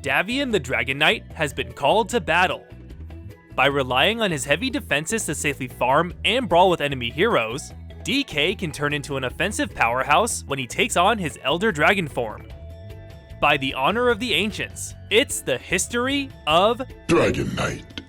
Davion the Dragon Knight has been called to battle. By relying on his heavy defenses to safely farm and brawl with enemy heroes, DK can turn into an offensive powerhouse when he takes on his Elder Dragon form. By the honor of the ancients, it's the history of Dragon Knight.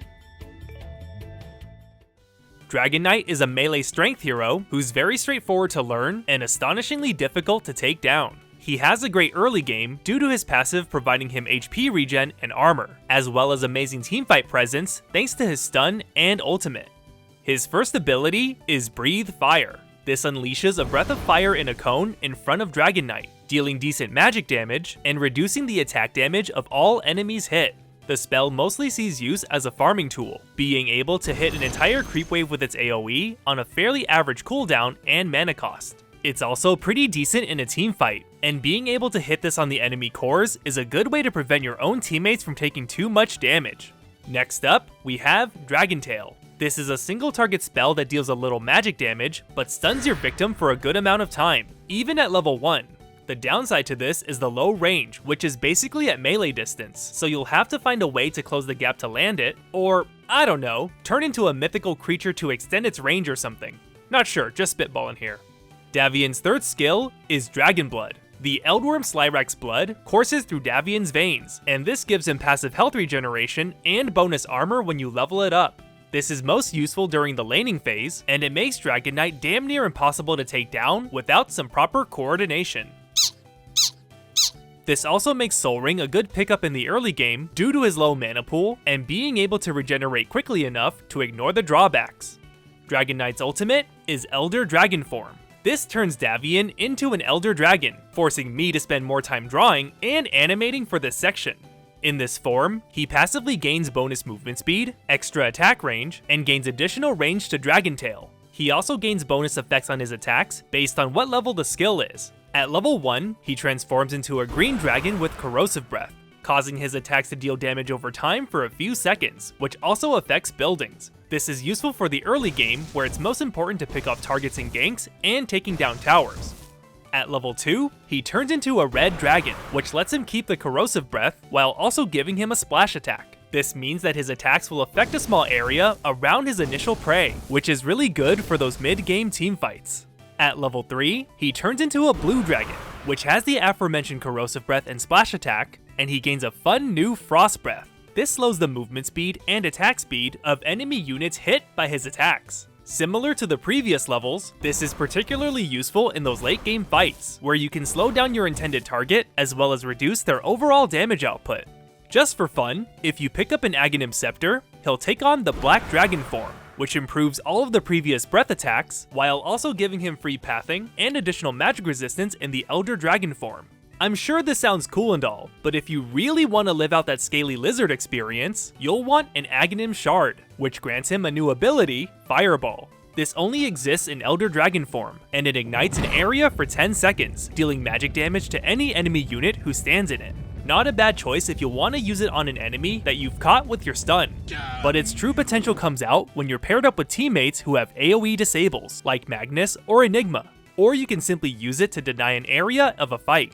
Dragon Knight is a melee strength hero who's very straightforward to learn and astonishingly difficult to take down. He has a great early game due to his passive providing him HP regen and armor, as well as amazing teamfight presence thanks to his stun and ultimate. His first ability is Breathe Fire. This unleashes a breath of fire in a cone in front of Dragon Knight, dealing decent magic damage and reducing the attack damage of all enemies hit. The spell mostly sees use as a farming tool, being able to hit an entire creep wave with its AoE on a fairly average cooldown and mana cost. It's also pretty decent in a team fight, and being able to hit this on the enemy cores is a good way to prevent your own teammates from taking too much damage. Next up, we have Dragon Tail. This is a single target spell that deals a little magic damage, but stuns your victim for a good amount of time, even at level 1. The downside to this is the low range, which is basically at melee distance, so you'll have to find a way to close the gap to land it, or, I don't know, turn into a mythical creature to extend its range or something. Not sure, just spitballing here. Davion's third skill is Dragon Blood. The Eldworm Slyrak's blood courses through Davion's veins, and this gives him passive health regeneration and bonus armor when you level it up. This is most useful during the laning phase, and it makes Dragon Knight damn near impossible to take down without some proper coordination. This also makes Soul Ring a good pickup in the early game due to his low mana pool and being able to regenerate quickly enough to ignore the drawbacks. Dragon Knight's ultimate is Elder Dragon form. This turns Davion into an Elder Dragon, forcing me to spend more time drawing and animating for this section. In this form, he passively gains bonus movement speed, extra attack range, and gains additional range to Dragon Tail. He also gains bonus effects on his attacks based on what level the skill is. At level 1, he transforms into a green dragon with corrosive breath, causing his attacks to deal damage over time for a few seconds, which also affects buildings. This is useful for the early game where it's most important to pick off targets in ganks and taking down towers. At level 2, he turns into a red dragon, which lets him keep the corrosive breath while also giving him a splash attack. This means that his attacks will affect a small area around his initial prey, which is really good for those mid-game teamfights. At level 3, he turns into a blue dragon, which has the aforementioned corrosive breath and splash attack, and he gains a fun new frost breath. This slows the movement speed and attack speed of enemy units hit by his attacks. Similar to the previous levels, this is particularly useful in those late game fights, where you can slow down your intended target as well as reduce their overall damage output. Just for fun, if you pick up an Aghanim Scepter, he'll take on the Black Dragon form, which improves all of the previous breath attacks, while also giving him free pathing and additional magic resistance in the Elder Dragon form. I'm sure this sounds cool and all, but if you really want to live out that scaly lizard experience, you'll want an Aghanim Shard, which grants him a new ability, Fireball. This only exists in Elder Dragon form, and it ignites an area for 10 seconds, dealing magic damage to any enemy unit who stands in it. Not a bad choice if you want to use it on an enemy that you've caught with your stun, but its true potential comes out when you're paired up with teammates who have AoE disables, like Magnus or Enigma, or you can simply use it to deny an area of a fight.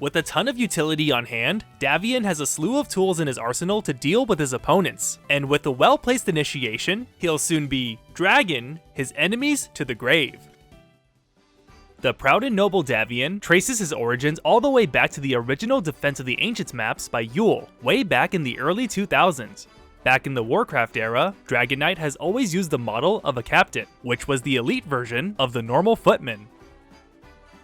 With a ton of utility on hand, Davion has a slew of tools in his arsenal to deal with his opponents, and with a well-placed initiation, he'll soon be dragon his enemies to the grave. The proud and noble Davion traces his origins all the way back to the original Defense of the Ancients maps by Yule, way back in the early 2000s. Back in the Warcraft era, Dragon Knight has always used the model of a captain, which was the elite version of the normal footman.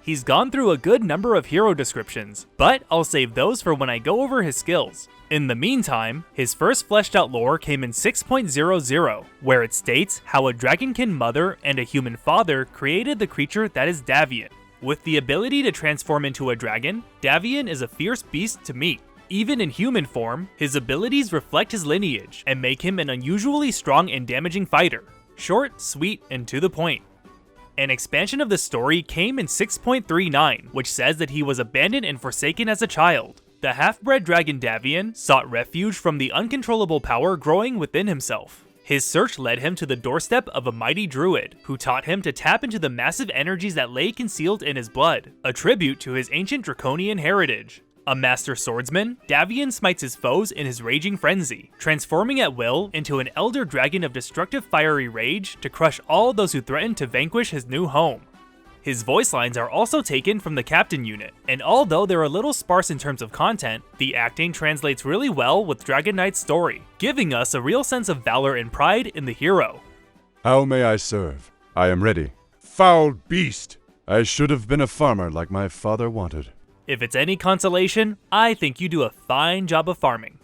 He's gone through a good number of hero descriptions, but I'll save those for when I go over his skills. In the meantime, his first fleshed out lore came in 6.00, where it states how a dragonkin mother and a human father created the creature that is Davion. With the ability to transform into a dragon, Davion is a fierce beast to meet. Even in human form, his abilities reflect his lineage and make him an unusually strong and damaging fighter. Short, sweet, and to the point. An expansion of the story came in 6.39, which says that he was abandoned and forsaken as a child. The half-bred dragon Davion sought refuge from the uncontrollable power growing within himself. His search led him to the doorstep of a mighty druid, who taught him to tap into the massive energies that lay concealed in his blood, a tribute to his ancient draconian heritage. A master swordsman, Davion smites his foes in his raging frenzy, transforming at will into an elder dragon of destructive fiery rage to crush all those who threaten to vanquish his new home. His voice lines are also taken from the captain unit, and although they're a little sparse in terms of content, the acting translates really well with Dragon Knight's story, giving us a real sense of valor and pride in the hero. How may I serve? I am ready. Foul beast! I should have been a farmer like my father wanted. If it's any consolation, I think you do a fine job of farming.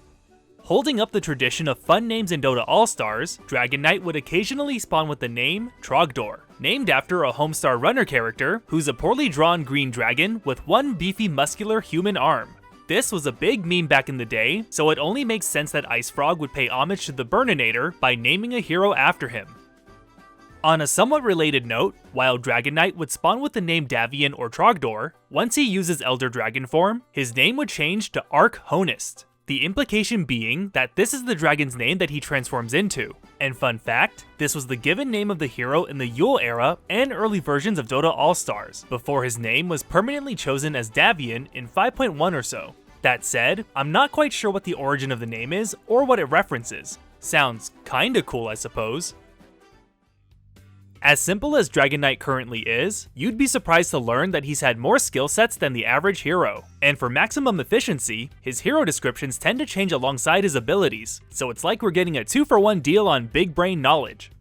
Holding up the tradition of fun names in Dota All-Stars, Dragon Knight would occasionally spawn with the name Trogdor, named after a Homestar Runner character who's a poorly drawn green dragon with one beefy muscular human arm. This was a big meme back in the day, so it only makes sense that IceFrog would pay homage to the Burninator by naming a hero after him. On a somewhat related note, while Dragon Knight would spawn with the name Davion or Trogdor, once he uses Elder Dragon form, his name would change to Arc-Honest, the implication being that this is the dragon's name that he transforms into. And fun fact, this was the given name of the hero in the Yule era and early versions of Dota All-Stars, before his name was permanently chosen as Davion in 5.1 or so. That said, I'm not quite sure what the origin of the name is or what it references. Sounds kinda cool, I suppose. As simple as Dragon Knight currently is, you'd be surprised to learn that he's had more skill sets than the average hero. And for maximum efficiency, his hero descriptions tend to change alongside his abilities, so it's like we're getting a 2-for-1 deal on big brain knowledge.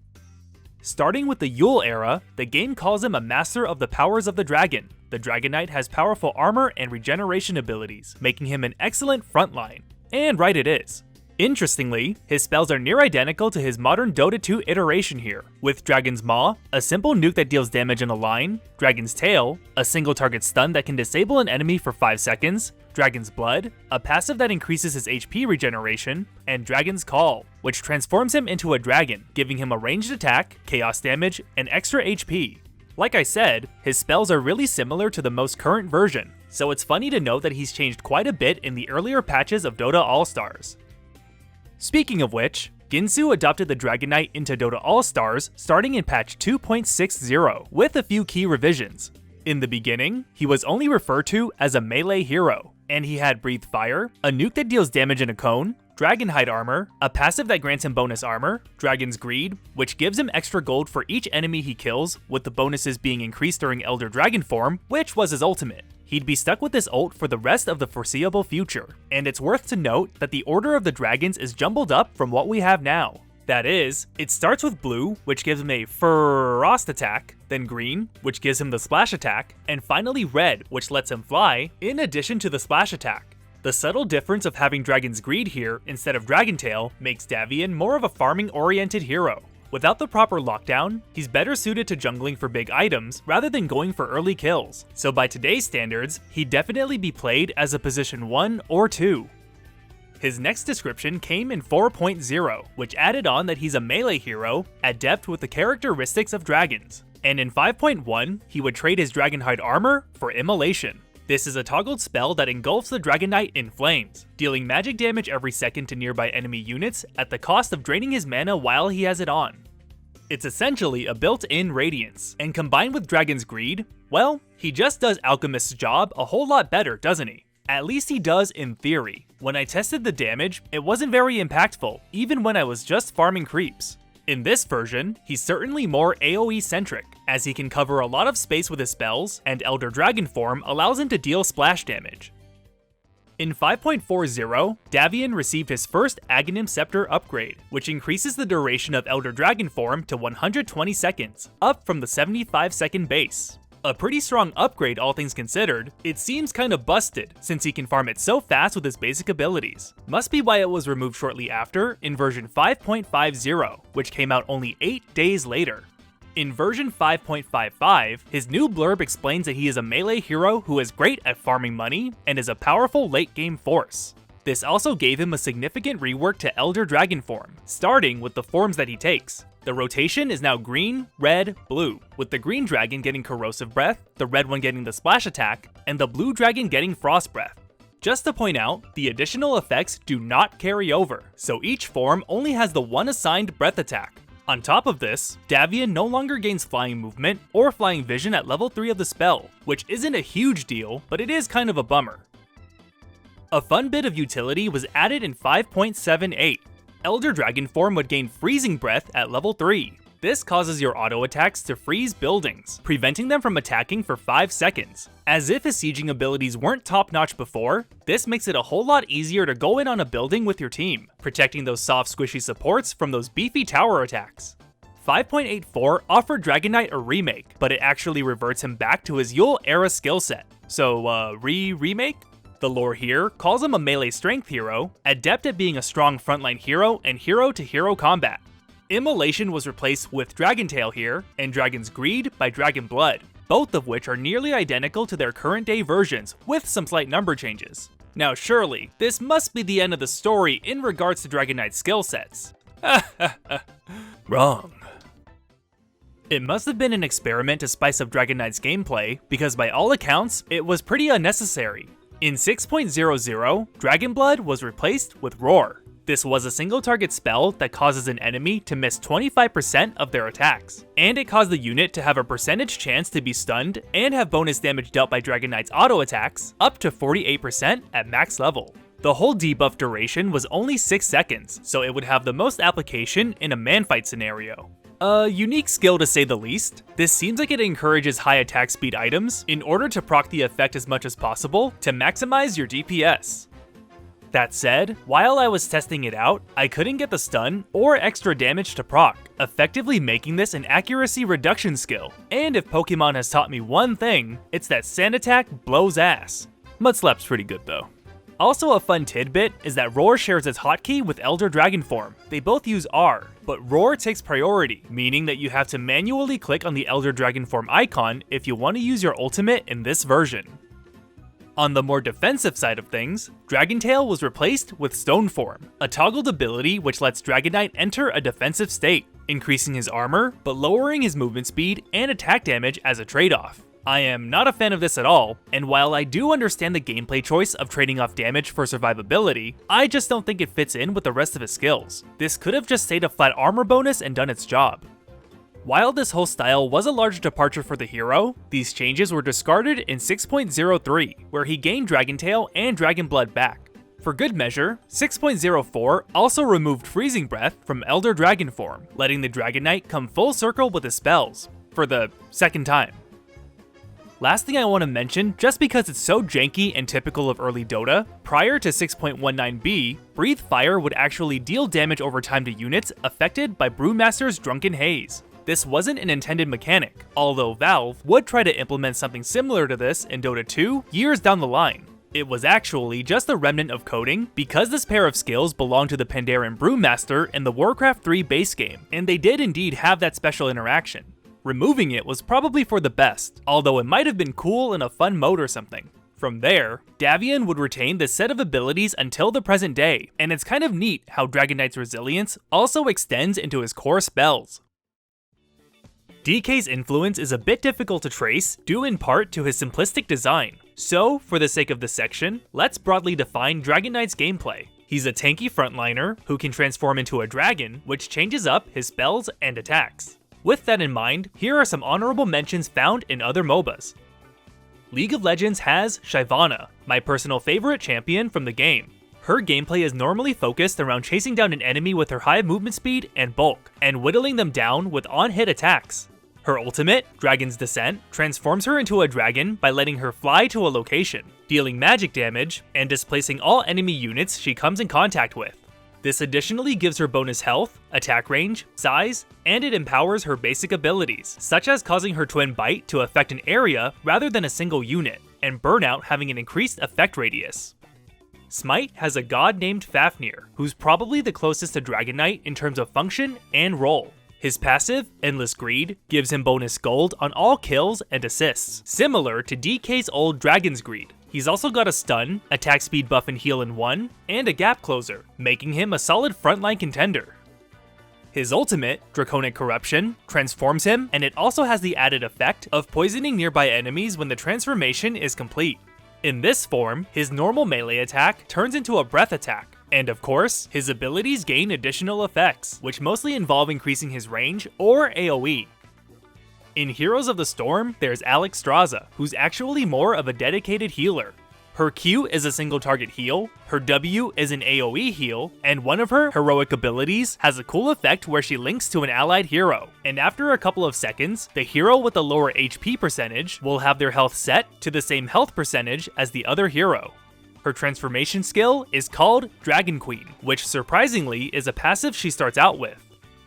Starting with the Yule era, the game calls him a master of the powers of the dragon. The Dragon Knight has powerful armor and regeneration abilities, making him an excellent frontline. And right it is. Interestingly, his spells are near identical to his modern Dota 2 iteration here, with Dragon's Maw, a simple nuke that deals damage in a line, Dragon's Tail, a single target stun that can disable an enemy for 5 seconds, Dragon's Blood, a passive that increases his HP regeneration, and Dragon's Call, which transforms him into a dragon, giving him a ranged attack, chaos damage, and extra HP. Like I said, his spells are really similar to the most current version, so it's funny to note that he's changed quite a bit in the earlier patches of Dota All-Stars. Speaking of which, Ginsu adopted the Dragon Knight into Dota All-Stars starting in patch 2.60, with a few key revisions. In the beginning, he was only referred to as a melee hero, and he had Breathe Fire, a nuke that deals damage in a cone, Dragonhide armor, a passive that grants him bonus armor, Dragon's Greed, which gives him extra gold for each enemy he kills, with the bonuses being increased during Elder Dragon form, which was his ultimate. He'd be stuck with this ult for the rest of the foreseeable future, and it's worth to note that the order of the dragons is jumbled up from what we have now. That is, it starts with blue, which gives him a frost attack, then green, which gives him the splash attack, and finally red, which lets him fly, in addition to the splash attack. The subtle difference of having Dragon's Greed here instead of Dragon Tail makes Davion more of a farming-oriented hero. Without the proper lockdown, he's better suited to jungling for big items rather than going for early kills, so by today's standards, he'd definitely be played as a position 1 or 2. His next description came in 4.0, which added on that he's a melee hero, adept with the characteristics of dragons. And in 5.1, he would trade his Dragonhide armor for Immolation. This is a toggled spell that engulfs the Dragon Knight in flames, dealing magic damage every second to nearby enemy units at the cost of draining his mana while he has it on. It's essentially a built-in radiance, and combined with Dragon's Greed, well, he just does Alchemist's job a whole lot better, doesn't he? At least he does in theory. When I tested the damage, it wasn't very impactful, even when I was just farming creeps. In this version, he's certainly more AoE-centric, as he can cover a lot of space with his spells, and Elder Dragon form allows him to deal splash damage. In 5.40, Davion received his first Aghanim Scepter upgrade, which increases the duration of Elder Dragon form to 120 seconds, up from the 75-second base. A pretty strong upgrade all things considered. It seems kinda busted, since he can farm it so fast with his basic abilities. Must be why it was removed shortly after in version 5.50, which came out only 8 days later. In version 5.55, his new blurb explains that he is a melee hero who is great at farming money and is a powerful late-game force. This also gave him a significant rework to Elder Dragon form, starting with the forms that he takes. The rotation is now green, red, blue, with the green dragon getting Corrosive Breath, the red one getting the Splash Attack, and the blue dragon getting Frost Breath. Just to point out, the additional effects do not carry over, so each form only has the one assigned breath attack. On top of this, Davion no longer gains flying movement or flying vision at level 3 of the spell, which isn't a huge deal, but it is kind of a bummer. A fun bit of utility was added in 5.78. Elder Dragon form would gain Freezing Breath at level 3. This causes your auto attacks to freeze buildings, preventing them from attacking for 5 seconds. As if his sieging abilities weren't top-notch before, this makes it a whole lot easier to go in on a building with your team, protecting those soft squishy supports from those beefy tower attacks. 5.84 offered Dragon Knight a remake, but it actually reverts him back to his Yule era skill set. So, remake? The lore here calls him a melee strength hero, adept at being a strong frontline hero and hero-to-hero combat. Immolation was replaced with Dragon Tail here, and Dragon's Greed by Dragon Blood, both of which are nearly identical to their current day versions, with some slight number changes. Now surely, this must be the end of the story in regards to Dragon Knight's skill sets. Wrong. It must have been an experiment to spice up Dragon Knight's gameplay, because by all accounts, it was pretty unnecessary. In 6.00, Dragon Blood was replaced with Roar. This was a single target spell that causes an enemy to miss 25% of their attacks, and it caused the unit to have a percentage chance to be stunned and have bonus damage dealt by Dragon Knight's auto attacks up to 48% at max level. The whole debuff duration was only 6 seconds, so it would have the most application in a manfight scenario. A unique skill to say the least. This seems like it encourages high attack speed items in order to proc the effect as much as possible to maximize your DPS. That said, while I was testing it out, I couldn't get the stun or extra damage to proc, effectively making this an accuracy reduction skill. And if Pokemon has taught me one thing, it's that Sand Attack blows ass. Mudslap's pretty good though. Also a fun tidbit is that Roar shares its hotkey with Elder Dragon form. They both use R, but Roar takes priority, meaning that you have to manually click on the Elder Dragon form icon if you want to use your ultimate in this version. On the more defensive side of things, Dragon Tail was replaced with Stone Form, a toggled ability which lets Dragon Knight enter a defensive state, increasing his armor, but lowering his movement speed and attack damage as a trade-off. I am not a fan of this at all, and while I do understand the gameplay choice of trading off damage for survivability, I just don't think it fits in with the rest of his skills. This could have just stayed a flat armor bonus and done its job. While this whole style was a large departure for the hero, these changes were discarded in 6.03, where he gained Dragon Tail and Dragon Blood back. For good measure, 6.04 also removed Freezing Breath from Elder Dragon form, letting the Dragon Knight come full circle with his spells, for the second time. Last thing I want to mention, just because it's so janky and typical of early Dota, prior to 6.19b, Breathe Fire would actually deal damage over time to units affected by Brewmaster's Drunken Haze. This wasn't an intended mechanic, although Valve would try to implement something similar to this in Dota 2 years down the line. It was actually just a remnant of coding because this pair of skills belonged to the Pandaren Brewmaster in the Warcraft 3 base game, and they did indeed have that special interaction. Removing it was probably for the best, although it might have been cool in a fun mode or something. From there, Davion would retain this set of abilities until the present day, and it's kind of neat how Dragon Knight's resilience also extends into his core spells. DK's influence is a bit difficult to trace, due in part to his simplistic design. So, for the sake of this section, let's broadly define Dragon Knight's gameplay. He's a tanky frontliner who can transform into a dragon, which changes up his spells and attacks. With that in mind, here are some honorable mentions found in other MOBAs. League of Legends has Shyvana, my personal favorite champion from the game. Her gameplay is normally focused around chasing down an enemy with her high movement speed and bulk, and whittling them down with on-hit attacks. Her ultimate, Dragon's Descent, transforms her into a dragon by letting her fly to a location, dealing magic damage, and displacing all enemy units she comes in contact with. This additionally gives her bonus health, attack range, size, and it empowers her basic abilities, such as causing her Twin Bite to affect an area rather than a single unit, and Burnout having an increased effect radius. Smite has a god named Fafnir, who's probably the closest to Dragon Knight in terms of function and role. His passive, Endless Greed, gives him bonus gold on all kills and assists, similar to DK's old Dragon's Greed. He's also got a stun, attack speed buff and heal in one, and a gap closer, making him a solid frontline contender. His ultimate, Draconic Corruption, transforms him, and it also has the added effect of poisoning nearby enemies when the transformation is complete. In this form, his normal melee attack turns into a breath attack, and of course, his abilities gain additional effects, which mostly involve increasing his range or AoE. In Heroes of the Storm, there's Alexstrasza, who's actually more of a dedicated healer. Her Q is a single target heal, her W is an AoE heal, and one of her heroic abilities has a cool effect where she links to an allied hero. And after a couple of seconds, the hero with the lower HP percentage will have their health set to the same health percentage as the other hero. Her transformation skill is called Dragon Queen, which surprisingly is a passive she starts out with.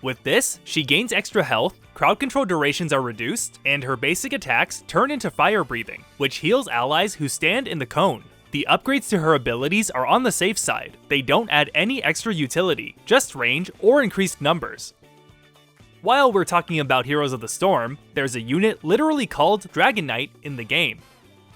With this, she gains extra health, crowd control durations are reduced, and her basic attacks turn into fire breathing, which heals allies who stand in the cone. The upgrades to her abilities are on the safe side. They don't add any extra utility, just range or increased numbers. While we're talking about Heroes of the Storm, there's a unit literally called Dragon Knight in the game.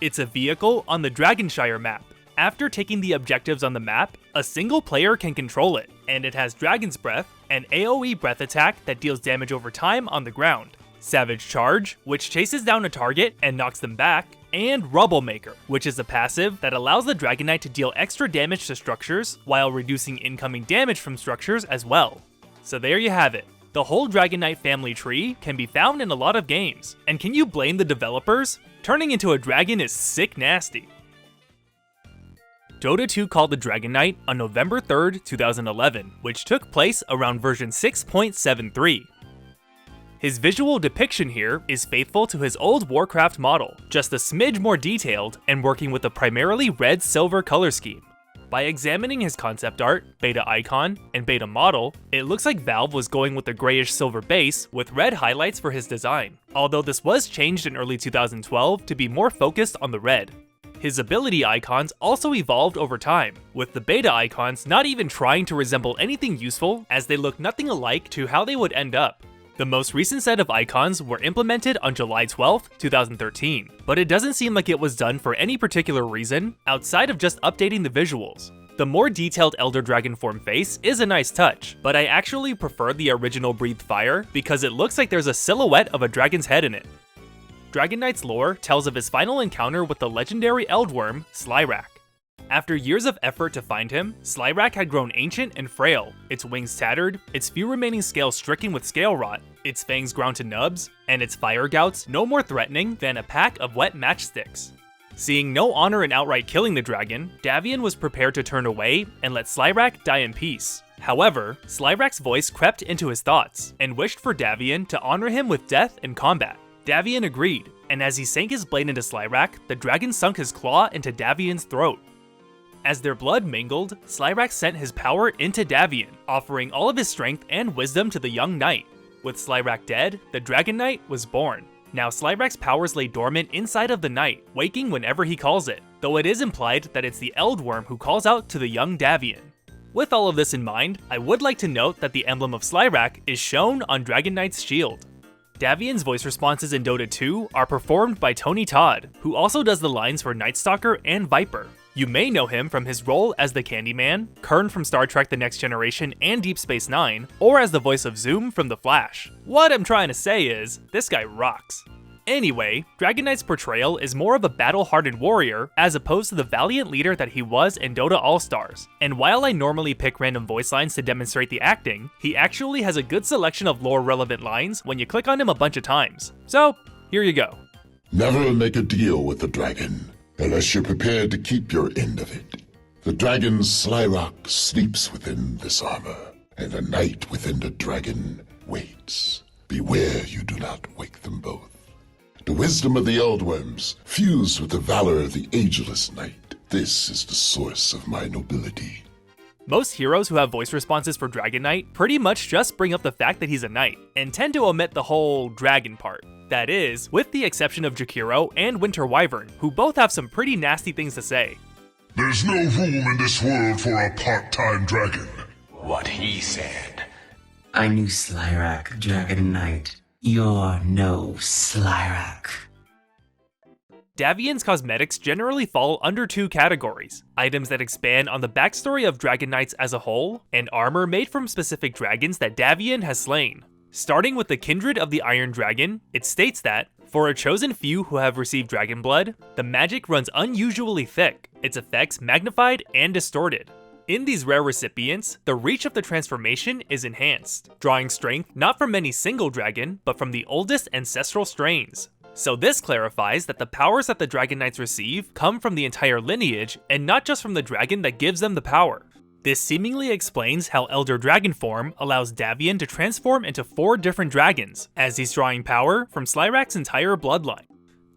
It's a vehicle on the Dragonshire map. After taking the objectives on the map, a single player can control it, and it has Dragon's Breath, an AoE breath attack that deals damage over time on the ground, Savage Charge, which chases down a target and knocks them back, and Rubble Maker, which is a passive that allows the Dragon Knight to deal extra damage to structures while reducing incoming damage from structures as well. So there you have it. The whole Dragon Knight family tree can be found in a lot of games, and can you blame the developers? Turning into a dragon is sick nasty. Dota 2 called the Dragon Knight on November 3rd, 2011, which took place around version 6.73. His visual depiction here is faithful to his old Warcraft model, just a smidge more detailed and working with a primarily red-silver color scheme. By examining his concept art, beta icon, and beta model, it looks like Valve was going with a grayish silver base with red highlights for his design, although this was changed in early 2012 to be more focused on the red. His ability icons also evolved over time, with the beta icons not even trying to resemble anything useful as they look nothing alike to how they would end up. The most recent set of icons were implemented on July 12, 2013, but it doesn't seem like it was done for any particular reason outside of just updating the visuals. The more detailed Elder Dragon form face is a nice touch, but I actually prefer the original Breathed Fire because it looks like there's a silhouette of a dragon's head in it. Dragon Knight's lore tells of his final encounter with the legendary Eldworm, Slyrak. After years of effort to find him, Slyrak had grown ancient and frail, its wings tattered, its few remaining scales stricken with scale rot, its fangs ground to nubs, and its fire gouts no more threatening than a pack of wet matchsticks. Seeing no honor in outright killing the dragon, Davion was prepared to turn away and let Slyrak die in peace. However, Slyrak's voice crept into his thoughts, and wished for Davion to honor him with death and combat. Davion agreed, and as he sank his blade into Slyrak, the dragon sunk his claw into Davion's throat. As their blood mingled, Slyrak sent his power into Davion, offering all of his strength and wisdom to the young knight. With Slyrak dead, the Dragon Knight was born. Now Slyrak's powers lay dormant inside of the knight, waking whenever he calls it, though it is implied that it's the Eldworm who calls out to the young Davion. With all of this in mind, I would like to note that the emblem of Slyrak is shown on Dragon Knight's shield. Davion's voice responses in Dota 2 are performed by Tony Todd, who also does the lines for Night Stalker and Viper. You may know him from his role as the Candyman, Kern from Star Trek The Next Generation and Deep Space Nine, or as the voice of Zoom from The Flash. What I'm trying to say is, this guy rocks. Anyway, Dragon Knight's portrayal is more of a battle-hardened warrior as opposed to the valiant leader that he was in Dota Allstars. And while I normally pick random voice lines to demonstrate the acting, he actually has a good selection of lore-relevant lines when you click on him a bunch of times. So, here you go. Never make a deal with the dragon, unless you're prepared to keep your end of it. The dragon Slyrak sleeps within this armor, and the knight within the dragon waits. Beware you do not wake them both. The wisdom of the Eldworms, fused with the valor of the ageless knight. This is the source of my nobility. Most heroes who have voice responses for Dragon Knight pretty much just bring up the fact that he's a knight, and tend to omit the whole dragon part. That is, with the exception of Jakiro and Winter Wyvern, who both have some pretty nasty things to say. There's no room in this world for a part-time dragon. What he said. I knew Slyrak, Dragon Knight. You're no Slyrak. Davion's cosmetics generally fall under two categories: items that expand on the backstory of Dragon Knights as a whole, and armor made from specific dragons that Davion has slain. Starting with the Kindred of the Iron Dragon, it states that, for a chosen few who have received dragon blood, the magic runs unusually thick, its effects magnified and distorted. In these rare recipients, the reach of the transformation is enhanced, drawing strength not from any single dragon, but from the oldest ancestral strains. So this clarifies that the powers that the Dragon Knights receive come from the entire lineage and not just from the dragon that gives them the power. This seemingly explains how Elder Dragon form allows Davion to transform into 4 different dragons, as he's drawing power from Slyrak's entire bloodline.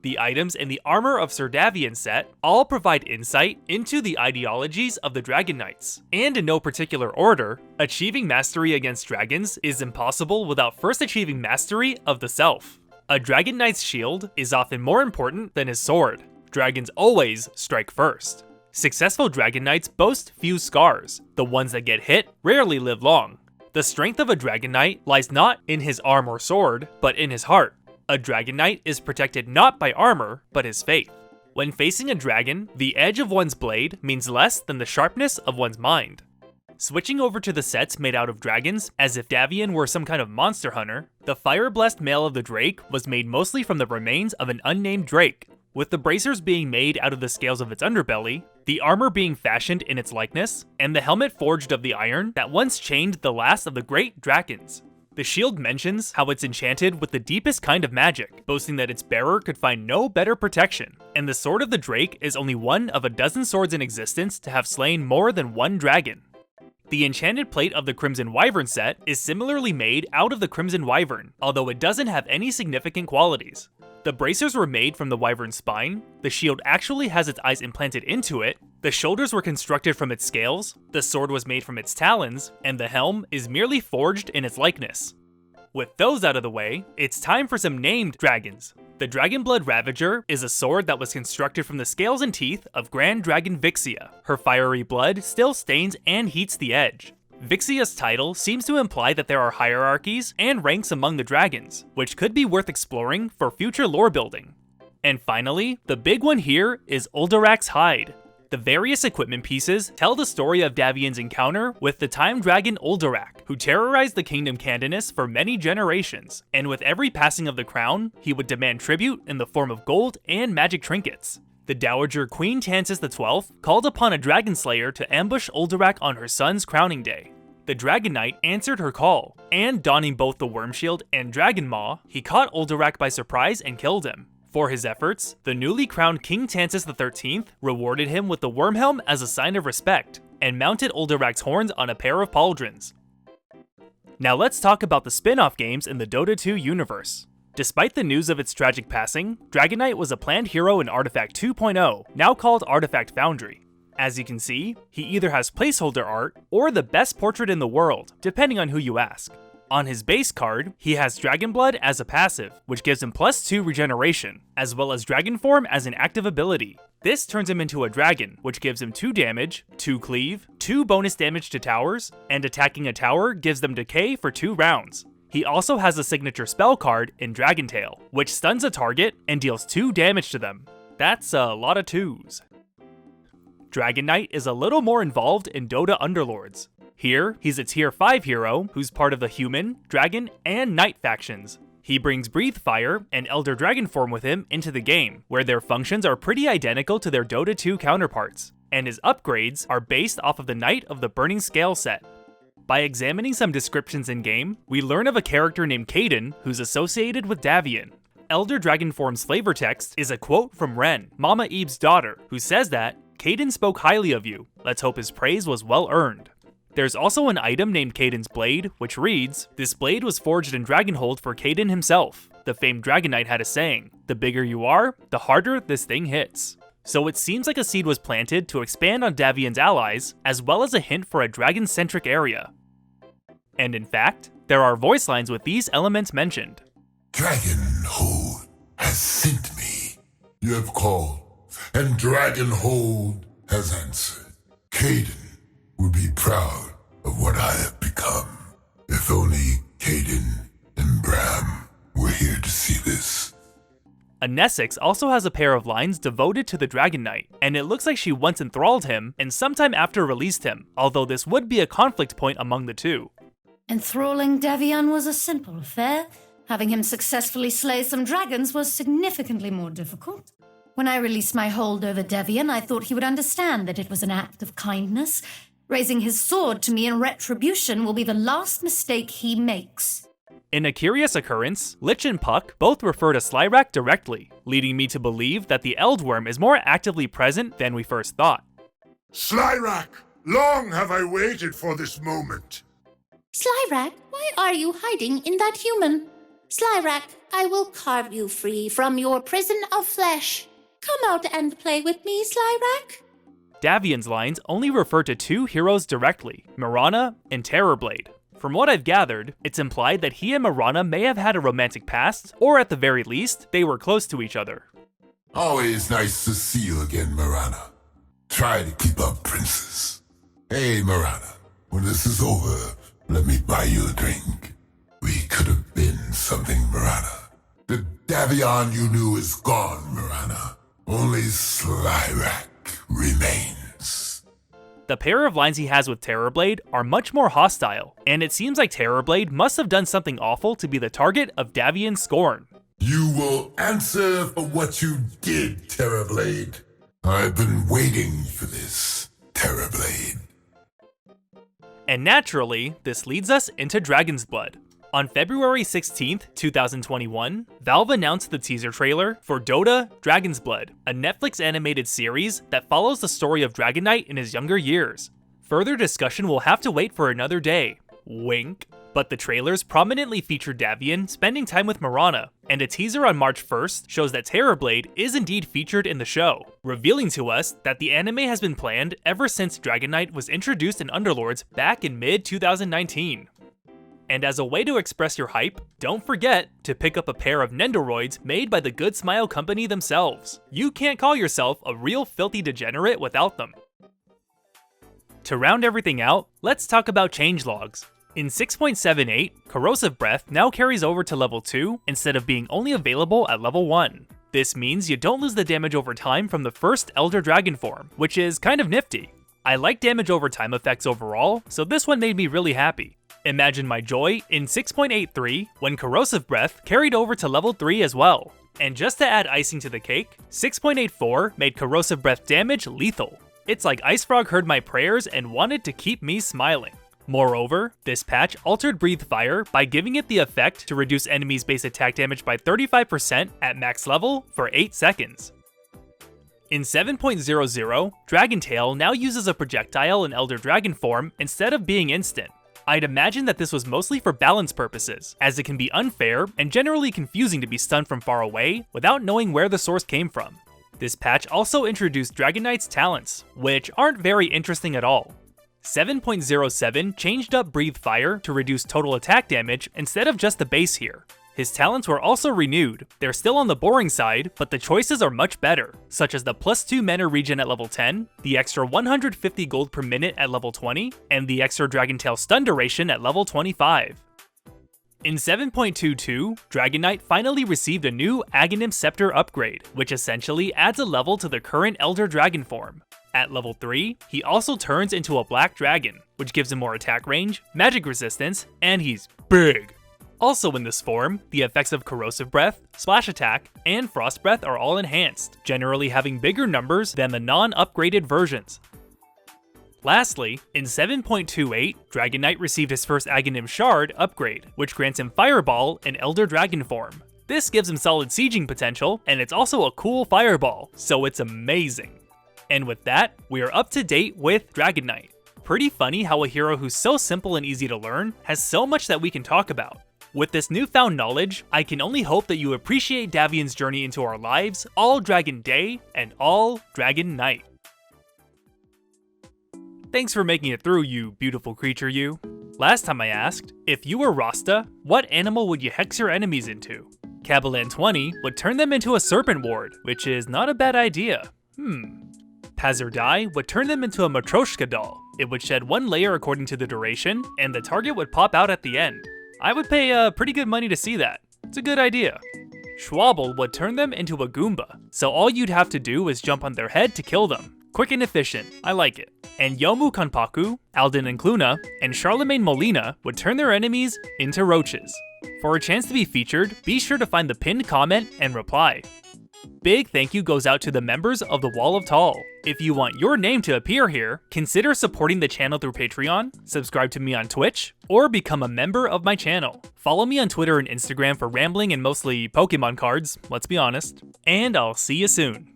The items in the Armor of Sir Davion set all provide insight into the ideologies of the Dragon Knights, and in no particular order, achieving mastery against dragons is impossible without first achieving mastery of the self. A Dragon Knight's shield is often more important than his sword. Dragons always strike first. Successful Dragon Knights boast few scars. The ones that get hit rarely live long. The strength of a Dragon Knight lies not in his arm or sword, but in his heart. A Dragon Knight is protected not by armor, but his faith. When facing a dragon, the edge of one's blade means less than the sharpness of one's mind. Switching over to the sets made out of dragons, as if Davion were some kind of monster hunter, the Fire-Blessed Mail of the Drake was made mostly from the remains of an unnamed drake, with the bracers being made out of the scales of its underbelly, the armor being fashioned in its likeness, and the helmet forged of the iron that once chained the last of the great drakons. The shield mentions how it's enchanted with the deepest kind of magic, boasting that its bearer could find no better protection, and the sword of the drake is only one of a dozen swords in existence to have slain more than one dragon. The enchanted plate of the Crimson Wyvern set is similarly made out of the Crimson Wyvern, although it doesn't have any significant qualities. The bracers were made from the wyvern's spine, the shield actually has its eyes implanted into it, the shoulders were constructed from its scales, the sword was made from its talons, and the helm is merely forged in its likeness. With those out of the way, it's time for some named dragons. The Dragonblood Ravager is a sword that was constructed from the scales and teeth of Grand Dragon Vixia. Her fiery blood still stains and heats the edge. Vixia's title seems to imply that there are hierarchies and ranks among the dragons, which could be worth exploring for future lore building. And finally, the big one here is Uldarak's Hide. The various equipment pieces tell the story of Davion's encounter with the time dragon Uldarak, who terrorized the Kingdom Candanus for many generations, and with every passing of the crown, he would demand tribute in the form of gold and magic trinkets. The Dowager Queen Tansis XII called upon a dragon slayer to ambush Uldarak on her son's crowning day. The Dragon Knight answered her call, and donning both the Worm Shield and Dragon Maw, he caught Uldarak by surprise and killed him. For his efforts, the newly crowned King Tansis XIII rewarded him with the Worm Helm as a sign of respect, and mounted Uldarak's horns on a pair of pauldrons. Now let's talk about the spin-off games in the Dota 2 universe. Despite the news of its tragic passing, Dragon Knight was a planned hero in Artifact 2.0, now called Artifact Foundry. As you can see, he either has placeholder art or the best portrait in the world, depending on who you ask. On his base card, he has Dragonblood as a passive, which gives him +2 regeneration, as well as Dragon Form as an active ability. This turns him into a dragon, which gives him 2 damage, 2 cleave, 2 bonus damage to towers, and attacking a tower gives them decay for 2 rounds. He also has a signature spell card in Dragon Tail, which stuns a target and deals 2 damage to them. That's a lot of 2s. Dragon Knight is a little more involved in Dota Underlords. Here, he's a tier 5 hero who's part of the human, dragon, and knight factions. He brings Breathe Fire and Elder Dragon form with him into the game, where their functions are pretty identical to their Dota 2 counterparts, and his upgrades are based off of the Knight of the Burning Scale set. By examining some descriptions in-game, we learn of a character named Kaden who's associated with Davion. Elder Dragon Form's flavor text is a quote from Ren, Mama Eve's daughter, who says that, "Kaden spoke highly of you, let's hope his praise was well earned." There's also an item named Kaden's Blade, which reads, "This blade was forged in Dragonhold for Kaden himself. The famed Dragon Knight had a saying, the bigger you are, the harder this thing hits." So it seems like a seed was planted to expand on Davion's allies, as well as a hint for a dragon-centric area. And in fact, there are voice lines with these elements mentioned. Dragonhold has sent me. You have called, and Dragonhold has answered. Kaden will be proud of what I have become. If only Kaden and Bram were here to see this. A Nesix also has a pair of lines devoted to the Dragon Knight, and it looks like she once enthralled him and sometime after released him, although this would be a conflict point among the two. Enthralling Davion was a simple affair. Having him successfully slay some dragons was significantly more difficult. When I released my hold over Davion, I thought he would understand that it was an act of kindness. Raising his sword to me in retribution will be the last mistake he makes. In a curious occurrence, Lich and Puck both refer to Slyrak directly, leading me to believe that the Eldworm is more actively present than we first thought. Slyrak, long have I waited for this moment. Slyrak, why are you hiding in that human? Slyrak, I will carve you free from your prison of flesh. Come out and play with me, Slyrak. Davion's lines only refer to two heroes directly, Mirana and Terrorblade. From what I've gathered, it's implied that he and Mirana may have had a romantic past, or at the very least, they were close to each other. Always nice to see you again, Mirana. Try to keep up, princess. Hey, Mirana, when this is over, let me buy you a drink. We could have been something, Mirana. The Davion you knew is gone, Mirana. Only Slyrak remains. The pair of lines he has with Terrorblade are much more hostile, and it seems like Terrorblade must have done something awful to be the target of Davion's scorn. You will answer for what you did, Terrorblade. I've been waiting for this, Terrorblade. And naturally, this leads us into Dragon's Blood. On February 16th, 2021, Valve announced the teaser trailer for Dota Dragon's Blood, a Netflix animated series that follows the story of Dragon Knight in his younger years. Further discussion will have to wait for another day. Wink. But the trailers prominently feature Davion spending time with Mirana, and a teaser on March 1st shows that Terrorblade is indeed featured in the show, revealing to us that the anime has been planned ever since Dragon Knight was introduced in Underlords back in mid-2019. And as a way to express your hype, don't forget to pick up a pair of Nendoroids made by the Good Smile Company themselves. You can't call yourself a real filthy degenerate without them. To round everything out, let's talk about Changelogs. In 6.78, Corrosive Breath now carries over to level 2 instead of being only available at level 1. This means you don't lose the damage over time from the first Elder Dragon form, which is kind of nifty. I like damage over time effects overall, so this one made me really happy. Imagine my joy in 6.83 when Corrosive Breath carried over to level 3 as well. And just to add icing to the cake, 6.84 made Corrosive Breath damage lethal. It's like Ice Frog heard my prayers and wanted to keep me smiling. Moreover, this patch altered Breathe Fire by giving it the effect to reduce enemies' base attack damage by 35% at max level for 8 seconds. In 7.00, Dragon Tail now uses a projectile in Elder Dragon form instead of being instant. I'd imagine that this was mostly for balance purposes, as it can be unfair and generally confusing to be stunned from far away without knowing where the source came from. This patch also introduced Dragon Knight's talents, which aren't very interesting at all. 7.07 changed up Breathe Fire to reduce total attack damage instead of just the base here. His talents were also renewed. They're still on the boring side, but the choices are much better, such as the +2 mana regen at level 10, the extra 150 gold per minute at level 20, and the extra Dragon Tail stun duration at level 25. In 7.22, Dragon Knight finally received a new Aghanim Scepter upgrade, which essentially adds a level to the current Elder Dragon form. At level 3, he also turns into a Black Dragon, which gives him more attack range, magic resistance, and he's big. Also in this form, the effects of Corrosive Breath, Splash Attack, and Frost Breath are all enhanced, generally having bigger numbers than the non-upgraded versions. Lastly, in 7.28, Dragon Knight received his first Aghanim Shard upgrade, which grants him Fireball in Elder Dragon form. This gives him solid sieging potential, and it's also a cool fireball, so it's amazing. And with that, we are up to date with Dragon Knight. Pretty funny how a hero who's so simple and easy to learn has so much that we can talk about. With this newfound knowledge, I can only hope that you appreciate Davion's journey into our lives all Dragon Day and all Dragon Night. Thanks for making it through, you beautiful creature, you. Last time I asked, if you were Rasta, what animal would you hex your enemies into? Cabalan 20 would turn them into a serpent ward, which is not a bad idea. Pazurdai would turn them into a Matryoshka doll. It would shed one layer according to the duration, and the target would pop out at the end. I would pay pretty good money to see that. It's a good idea. Schwabble would turn them into a Goomba, so all you'd have to do is jump on their head to kill them. Quick and efficient, I like it. And Yomu Kanpaku, Alden and Cluna, and Charlemagne Molina would turn their enemies into roaches. For a chance to be featured, be sure to find the pinned comment and reply. Big thank you goes out to the members of the Wall of Tall. If you want your name to appear here, consider supporting the channel through Patreon, subscribe to me on Twitch, or become a member of my channel. Follow me on Twitter and Instagram for rambling and mostly Pokemon cards, let's be honest. And I'll see you soon.